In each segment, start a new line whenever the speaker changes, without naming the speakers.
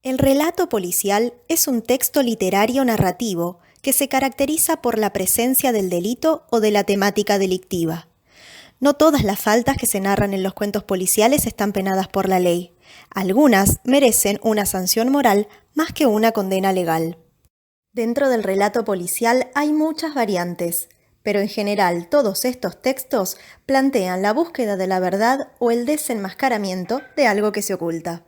El relato policial es un texto literario narrativo que se caracteriza por la presencia del delito o de la temática delictiva. No todas las faltas que se narran en los cuentos policiales están penadas por la ley. Algunas merecen una sanción moral más que una condena legal. Dentro del relato policial hay muchas variantes, pero en general todos estos textos plantean la búsqueda de la verdad o el desenmascaramiento de algo que se oculta.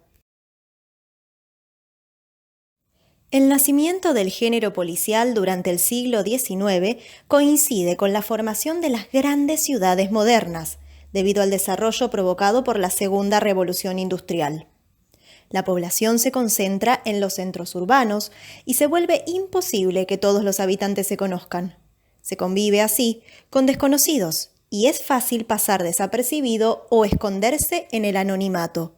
El nacimiento del género policial durante el siglo XIX coincide con la formación de las grandes ciudades modernas, debido al desarrollo provocado por la Segunda Revolución Industrial. La población se concentra en los centros urbanos y se vuelve imposible que todos los habitantes se conozcan. Se convive así con desconocidos y es fácil pasar desapercibido o esconderse en el anonimato.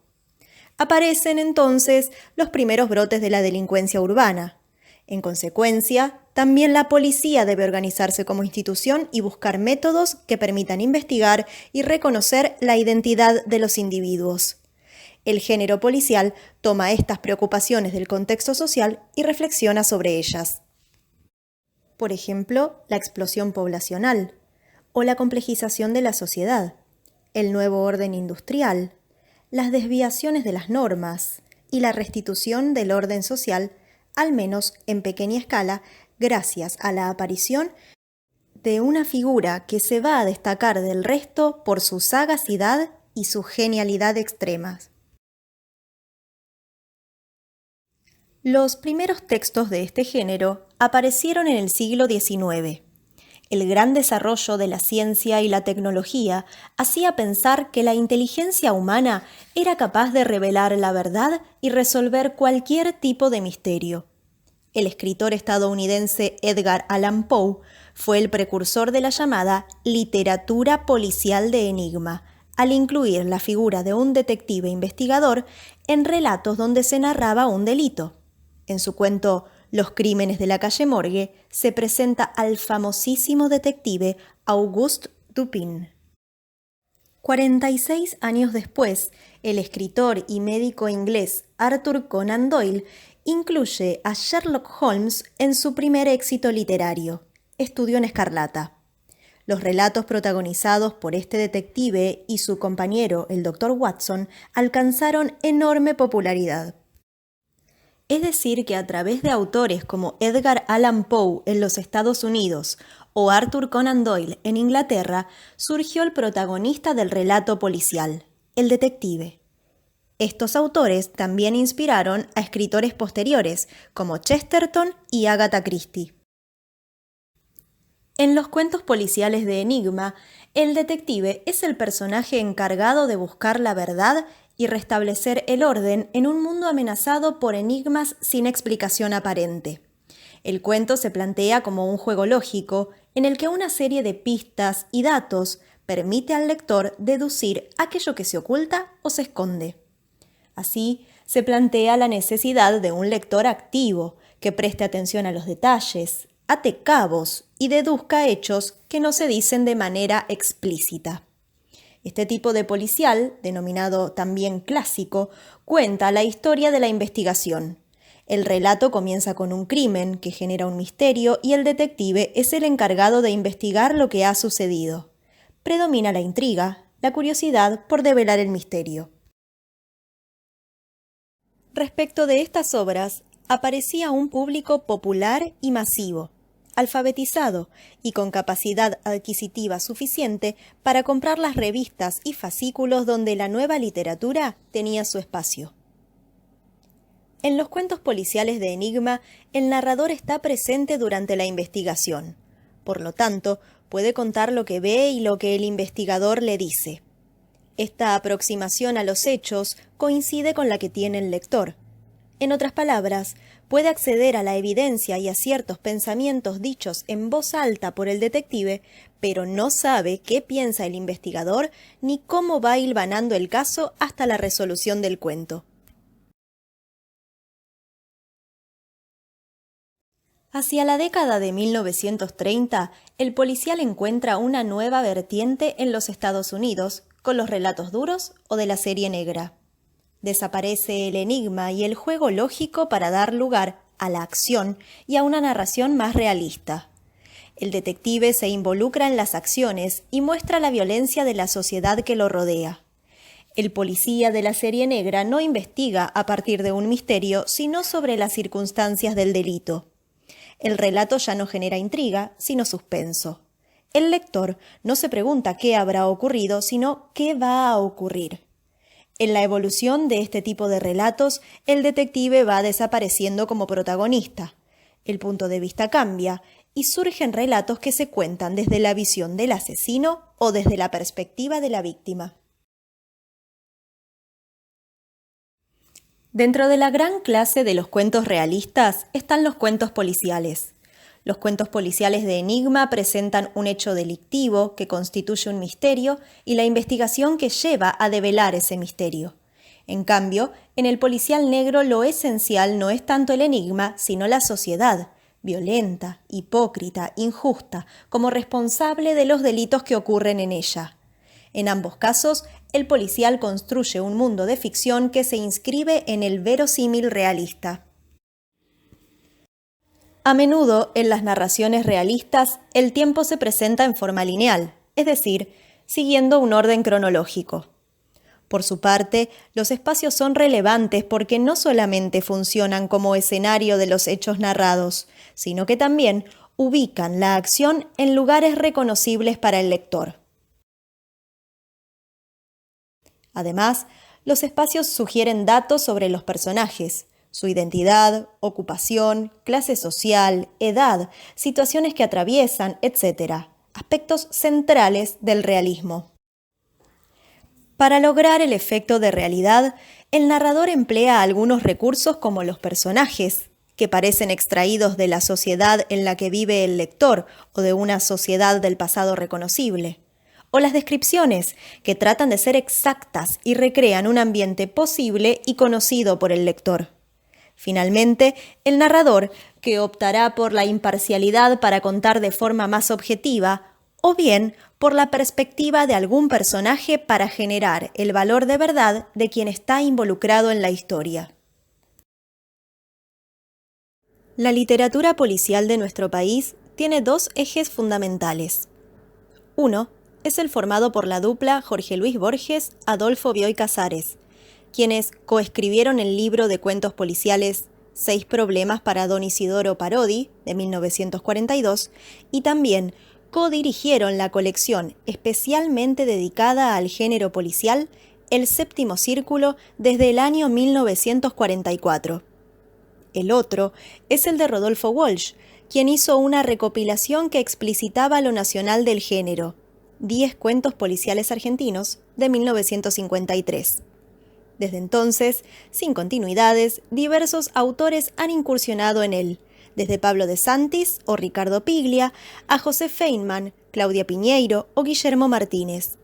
Aparecen entonces los primeros brotes de la delincuencia urbana. En consecuencia, también la policía debe organizarse como institución y buscar métodos que permitan investigar y reconocer la identidad de los individuos. El género policial toma estas preocupaciones del contexto social y reflexiona sobre ellas. Por ejemplo, la explosión poblacional o la complejización de la sociedad, el nuevo orden industrial, las desviaciones de las normas y la restitución del orden social, al menos en pequeña escala, gracias a la aparición de una figura que se va a destacar del resto por su sagacidad y su genialidad extremas. Los primeros textos de este género aparecieron en el siglo XIX. El gran desarrollo de la ciencia y la tecnología hacía pensar que la inteligencia humana era capaz de revelar la verdad y resolver cualquier tipo de misterio. El escritor estadounidense Edgar Allan Poe fue el precursor de la llamada literatura policial de enigma, al incluir la figura de un detective investigador en relatos donde se narraba un delito. En su cuento Los crímenes de la calle Morgue se presenta al famosísimo detective Auguste Dupin. 46 años después, el escritor y médico inglés Arthur Conan Doyle incluye a Sherlock Holmes en su primer éxito literario, Estudio en Escarlata. Los relatos protagonizados por este detective y su compañero, el Dr. Watson, alcanzaron enorme popularidad. Es decir, que a través de autores como Edgar Allan Poe en los Estados Unidos o Arthur Conan Doyle en Inglaterra, surgió el protagonista del relato policial, el detective. Estos autores también inspiraron a escritores posteriores, como Chesterton y Agatha Christie. En los cuentos policiales de enigma, el detective es el personaje encargado de buscar la verdad y restablecer el orden en un mundo amenazado por enigmas sin explicación aparente. El cuento se plantea como un juego lógico en el que una serie de pistas y datos permite al lector deducir aquello que se oculta o se esconde. Así, se plantea la necesidad de un lector activo que preste atención a los detalles, ate cabos y deduzca hechos que no se dicen de manera explícita. Este tipo de policial, denominado también clásico, cuenta la historia de la investigación. El relato comienza con un crimen que genera un misterio y el detective es el encargado de investigar lo que ha sucedido. Predomina la intriga, la curiosidad por develar el misterio. Respecto de estas obras, aparecía un público popular y masivo, alfabetizado y con capacidad adquisitiva suficiente para comprar las revistas y fascículos donde la nueva literatura tenía su espacio. En los cuentos policiales de enigma, el narrador está presente durante la investigación. Por lo tanto, puede contar lo que ve y lo que el investigador le dice. Esta aproximación a los hechos coincide con la que tiene el lector. En otras palabras, puede acceder a la evidencia y a ciertos pensamientos dichos en voz alta por el detective, pero no sabe qué piensa el investigador ni cómo va hilvanando el caso hasta la resolución del cuento. Hacia la década de 1930, el policial encuentra una nueva vertiente en los Estados Unidos, con los relatos duros o de la serie negra. Desaparece el enigma y el juego lógico para dar lugar a la acción y a una narración más realista. El detective se involucra en las acciones y muestra la violencia de la sociedad que lo rodea. El policía de la serie negra no investiga a partir de un misterio, sino sobre las circunstancias del delito. El relato ya no genera intriga, sino suspenso. El lector no se pregunta qué habrá ocurrido, sino qué va a ocurrir. En la evolución de este tipo de relatos, el detective va desapareciendo como protagonista. El punto de vista cambia y surgen relatos que se cuentan desde la visión del asesino o desde la perspectiva de la víctima. Dentro de la gran clase de los cuentos realistas están los cuentos policiales. Los cuentos policiales de enigma presentan un hecho delictivo que constituye un misterio y la investigación que lleva a develar ese misterio. En cambio, en el policial negro lo esencial no es tanto el enigma, sino la sociedad, violenta, hipócrita, injusta, como responsable de los delitos que ocurren en ella. En ambos casos, el policial construye un mundo de ficción que se inscribe en el verosímil realista. A menudo, en las narraciones realistas, el tiempo se presenta en forma lineal, es decir, siguiendo un orden cronológico. Por su parte, los espacios son relevantes porque no solamente funcionan como escenario de los hechos narrados, sino que también ubican la acción en lugares reconocibles para el lector. Además, los espacios sugieren datos sobre los personajes, su identidad, ocupación, clase social, edad, situaciones que atraviesan, etc., aspectos centrales del realismo. Para lograr el efecto de realidad, el narrador emplea algunos recursos como los personajes, que parecen extraídos de la sociedad en la que vive el lector o de una sociedad del pasado reconocible, o las descripciones, que tratan de ser exactas y recrean un ambiente posible y conocido por el lector. Finalmente, el narrador, que optará por la imparcialidad para contar de forma más objetiva, o bien por la perspectiva de algún personaje para generar el valor de verdad de quien está involucrado en la historia. La literatura policial de nuestro país tiene dos ejes fundamentales. Uno es el formado por la dupla Jorge Luis Borges-Adolfo Bioy Casares, quienes coescribieron el libro de cuentos policiales 6 problemas para Don Isidoro Parodi, de 1942, y también codirigieron la colección especialmente dedicada al género policial, El Séptimo Círculo, desde el año 1944. El otro es el de Rodolfo Walsh, quien hizo una recopilación que explicitaba lo nacional del género, 10 cuentos policiales argentinos, de 1953. Desde entonces, sin continuidades, diversos autores han incursionado en él, desde Pablo de Santis o Ricardo Piglia a José Feynman, Claudia Piñeiro o Guillermo Martínez.